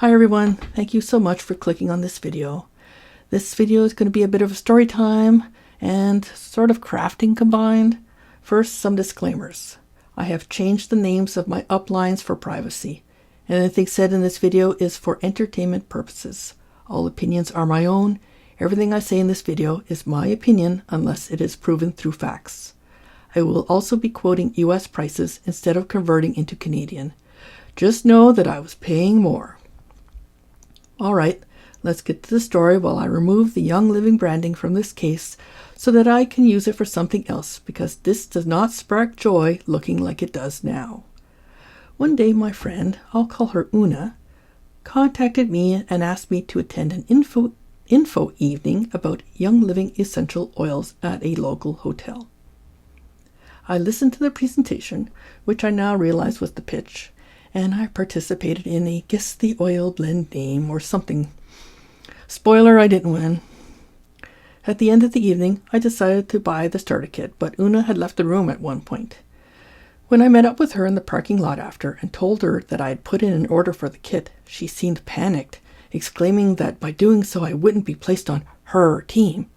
Hi everyone, thank you so much for clicking on this video. This video is going to be a bit of a story time and sort of crafting combined. First, some disclaimers. I have changed the names of my uplines for privacy, and anything said in this video is for entertainment purposes. All opinions are my own. Everything I say in this video is my opinion unless it is proven through facts. I will also be quoting US prices instead of converting into Canadian. Just know that I was paying more. Alright, let's get to the story while I remove the Young Living branding from this case so that I can use it for something else, because this does not spark joy looking like it does now. One day my friend, I'll call her Una, contacted me and asked me to attend an info evening about Young Living essential oils at a local hotel. I listened to the presentation, which I now realize was the pitch, and I participated in a guess the oil blend name or something. Spoiler, I didn't win. At the end of the evening, I decided to buy the starter kit, but Una had left the room at one point. When I met up with her in the parking lot after and told her that I had put in an order for the kit, she seemed panicked, exclaiming that by doing so I wouldn't be placed on her team.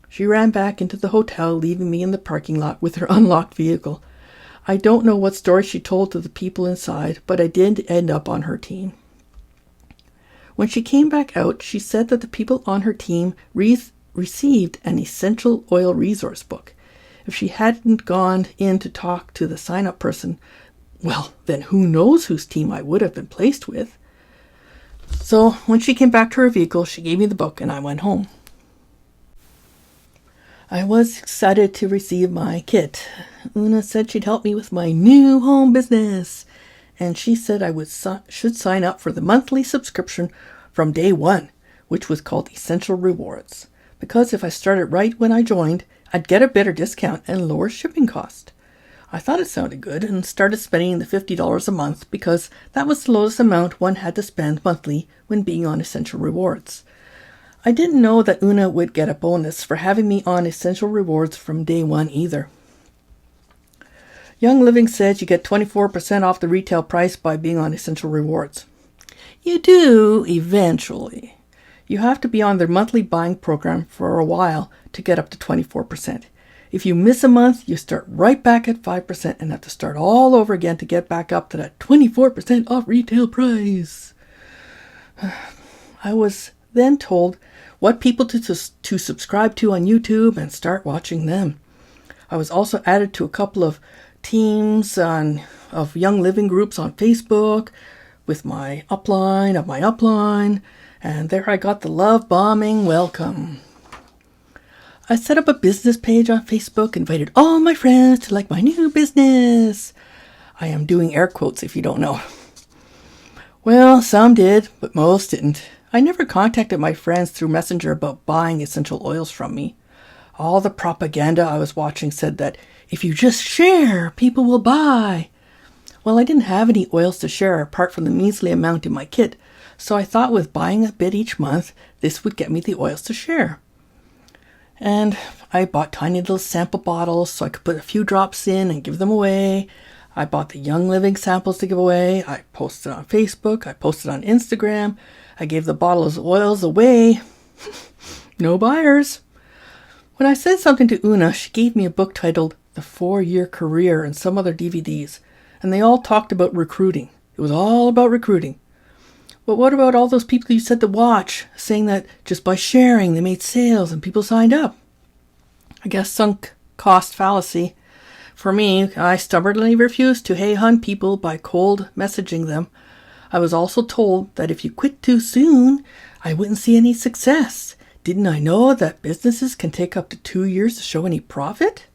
She ran back into the hotel, leaving me in the parking lot with her unlocked vehicle. I don't know what story she told to the people inside, but I did end up on her team. When she came back out, she said that the people on her team received an essential oil resource book. If she hadn't gone in to talk to the sign-up person, well, then who knows whose team I would have been placed with. So when she came back to her vehicle, she gave me the book and I went home. I was excited to receive my kit. Una said she'd help me with my new home business, and she said I should sign up for the monthly subscription from day one, which was called Essential Rewards, because if I started right when I joined, I'd get a better discount and lower shipping cost. I thought it sounded good and started spending the $50 a month because that was the lowest amount one had to spend monthly when being on Essential Rewards. I didn't know that Una would get a bonus for having me on Essential Rewards from day one either. Young Living said you get 24% off the retail price by being on Essential Rewards. You do, eventually. You have to be on their monthly buying program for a while to get up to 24%. If you miss a month, you start right back at 5% and have to start all over again to get back up to that 24% off retail price. I was then told what people to subscribe to on YouTube and start watching them. I was also added to a couple of teams of Young Living groups on Facebook with my upline, and there I got the love bombing welcome. I set up a business page on Facebook, invited all my friends to like my new business. I am doing air quotes if you don't know. Well, some did, but most didn't. I never contacted my friends through Messenger about buying essential oils from me. All the propaganda I was watching said that if you just share, people will buy. Well, I didn't have any oils to share apart from the measly amount in my kit, so I thought with buying a bit each month, this would get me the oils to share. And I bought tiny little sample bottles so I could put a few drops in and give them away. I bought the Young Living samples to give away. I posted on Facebook. I posted on Instagram. I gave the bottles of oils away. No buyers. When I said something to Una, she gave me a book titled The 4-Year Career and some other DVDs, and they all talked about recruiting. It was all about recruiting. But what about all those people you said to watch, saying that just by sharing they made sales and people signed up? I guess sunk cost fallacy. For me, I stubbornly refused to hey-hunt people by cold messaging them. I was also told that if you quit too soon, I wouldn't see any success. Didn't I know that businesses can take up to 2 years to show any profit?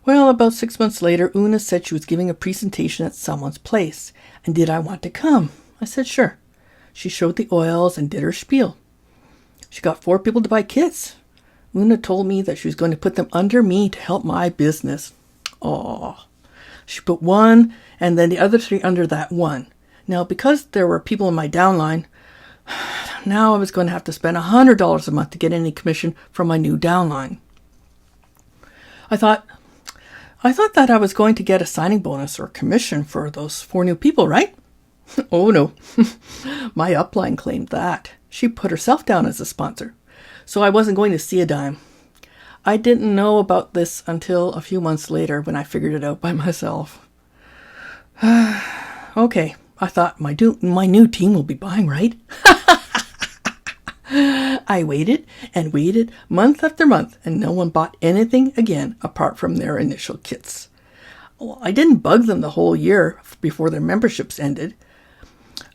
Well, about 6 months later, Una said she was giving a presentation at someone's place, and did I want to come? I said sure. She showed the oils and did her spiel. She got 4 people to buy kits. Una told me that she was going to put them under me to help my business. Oh, she put 1 and then the other 3 under that 1. Now, because there were people in my downline, now I was going to have to spend $100 a month to get any commission from my new downline. I thought that I was going to get a signing bonus or commission for those 4 new people, right? Oh no, my upline claimed that. She put herself down as a sponsor, so I wasn't going to see a dime. I didn't know about this until a few months later when I figured it out by myself. Okay, I thought my new team will be buying, right? I waited and waited month after month, and no one bought anything again apart from their initial kits. Well, I didn't bug them the whole year before their memberships ended.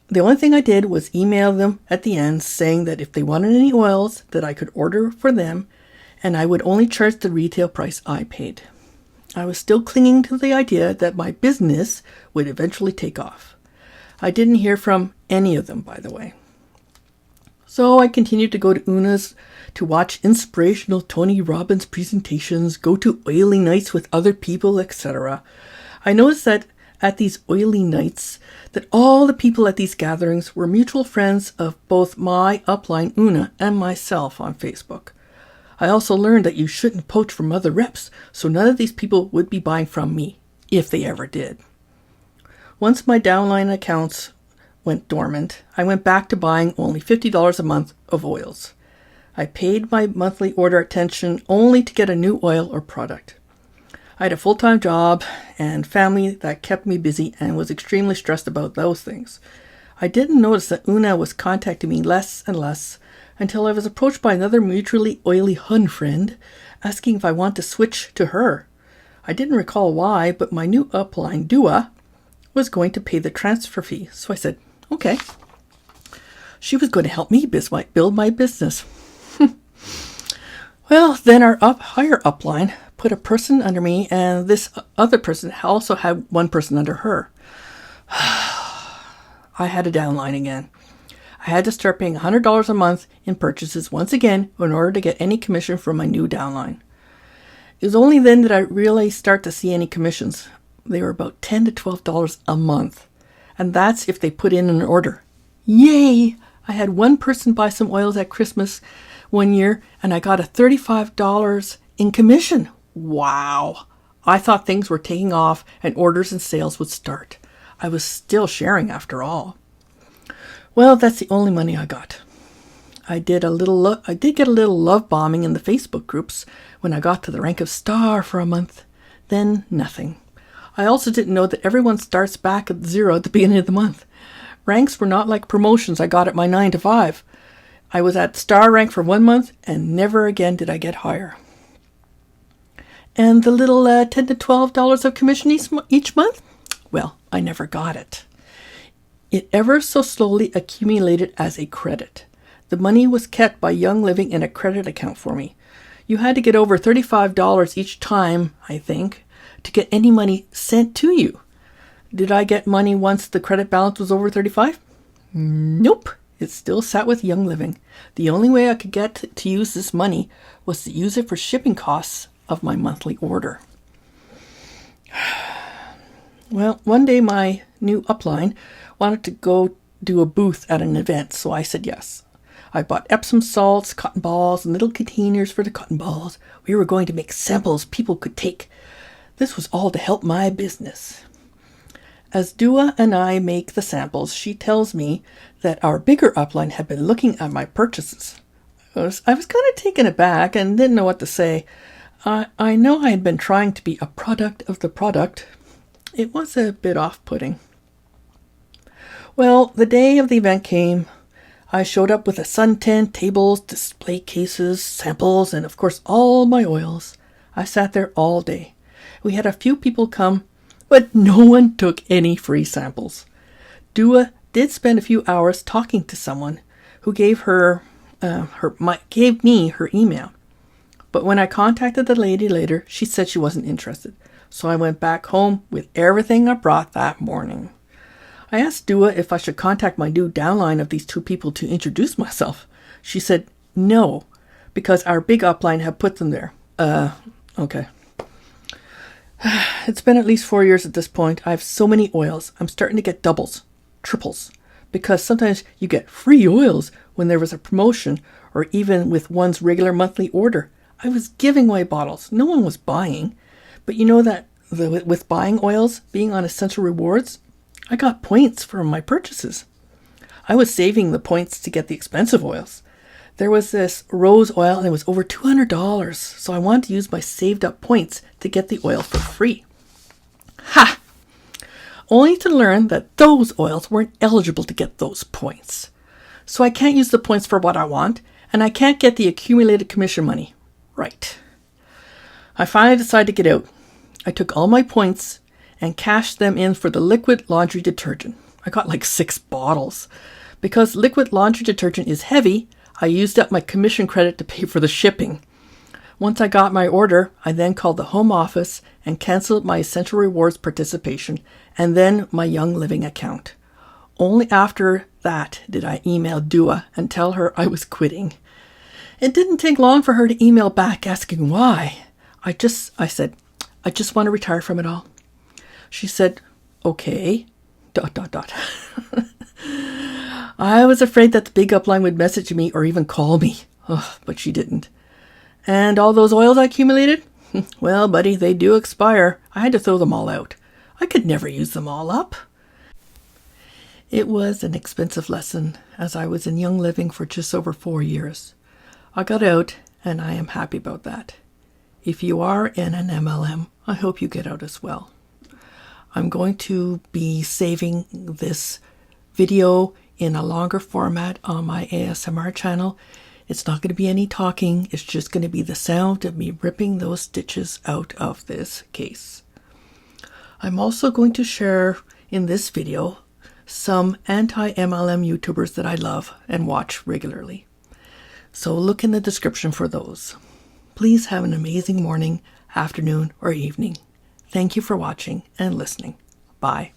The only thing I did was email them at the end saying that if they wanted any oils that I could order for them, and I would only charge the retail price I paid. I was still clinging to the idea that my business would eventually take off. I didn't hear from any of them, by the way. So I continued to go to Una's to watch inspirational Tony Robbins presentations, go to oily nights with other people, etc. I noticed that at these oily nights, that all the people at these gatherings were mutual friends of both my upline Una and myself on Facebook. I also learned that you shouldn't poach from other reps, so none of these people would be buying from me, if they ever did. Once my downline accounts went dormant, I went back to buying only $50 a month of oils. I paid my monthly order attention only to get a new oil or product. I had a full-time job and family that kept me busy and was extremely stressed about those things. I didn't notice that Una was contacting me less and less until I was approached by another mutually oily Hun friend asking if I want to switch to her. I didn't recall why, but my new upline, Dua, was going to pay the transfer fee, so I said, okay. She was going to help me build my business. Well, then our higher upline put a person under me, and this other person also had one person under her. I had a downline again. I had to start paying $100 a month in purchases once again in order to get any commission from my new downline. It was only then that I really start to see any commissions. They were about $10 to $12 a month, and that's if they put in an order. Yay! I had one person buy some oils at Christmas one year, and I got a $35 in commission. Wow! I thought things were taking off and orders and sales would start. I was still sharing after all. Well, that's the only money I got. I did get a little love bombing in the Facebook groups when I got to the rank of star for a month. Then nothing. I also didn't know that everyone starts back at 0 at the beginning of the month. Ranks were not like promotions I got at my 9 to 5. I was at star rank for 1 month and never again did I get higher. And the little $10 to $12 of commission each month? Well, I never got it. It ever so slowly accumulated as a credit. The money was kept by Young Living in a credit account for me. You had to get over $35 each time, I think, to get any money sent to you. Did I get money once the credit balance was over 35? Nope. It still sat with Young Living. The only way I could get to use this money was to use it for shipping costs of my monthly order. Well, one day my new upline wanted to go do a booth at an event, so I said yes. I bought Epsom salts, cotton balls, and little containers for the cotton balls. We were going to make samples people could take. This was all to help my business. As Dua and I make the samples, she tells me that our bigger upline had been looking at my purchases. I was kind of taken aback and didn't know what to say. I know I had been trying to be a product of the product. It was a bit off-putting. Well, the day of the event came. I showed up with a suntan, tables, display cases, samples, and of course all my oils. I sat there all day. We had a few people come, but no one took any free samples. Dua did spend a few hours talking to someone who gave me her email. But when I contacted the lady later, she said she wasn't interested. So I went back home with everything I brought that morning. I asked Dua if I should contact my new downline of these two people to introduce myself. She said no, because our big upline had put them there. Okay. It's been at least 4 years at this point. I have so many oils. I'm starting to get doubles, triples, because sometimes you get free oils when there was a promotion or even with one's regular monthly order. I was giving away bottles. No one was buying. But you know that with buying oils, being on Essential Rewards, I got points from my purchases. I was saving the points to get the expensive oils. There was this rose oil and it was over $200, so I wanted to use my saved up points to get the oil for free. Ha! Only to learn that those oils weren't eligible to get those points. So I can't use the points for what I want, and I can't get the accumulated commission money. Right. I finally decided to get out. I took all my points and cashed them in for the liquid laundry detergent. I got like 6 bottles. Because liquid laundry detergent is heavy, I used up my commission credit to pay for the shipping. Once I got my order, I then called the home office and canceled my Essential Rewards participation and then my Young Living account. Only after that did I email Dua and tell her I was quitting. It didn't take long for her to email back asking why. I said, I just want to retire from it all. She said, okay, ... I was afraid that the big upline would message me or even call me. But she didn't. And all those oils I accumulated? Well, buddy, they do expire. I had to throw them all out. I could never use them all up. It was an expensive lesson, as I was in Young Living for just over 4 years. I got out, and I am happy about that. If you are in an MLM, I hope you get out as well. I'm going to be saving this video in a longer format on my ASMR channel. It's not going to be any talking. It's just going to be the sound of me ripping those stitches out of this case. I'm also going to share in this video some anti-MLM YouTubers that I love and watch regularly. So look in the description for those. Please have an amazing morning, afternoon, or evening. Thank you for watching and listening. Bye.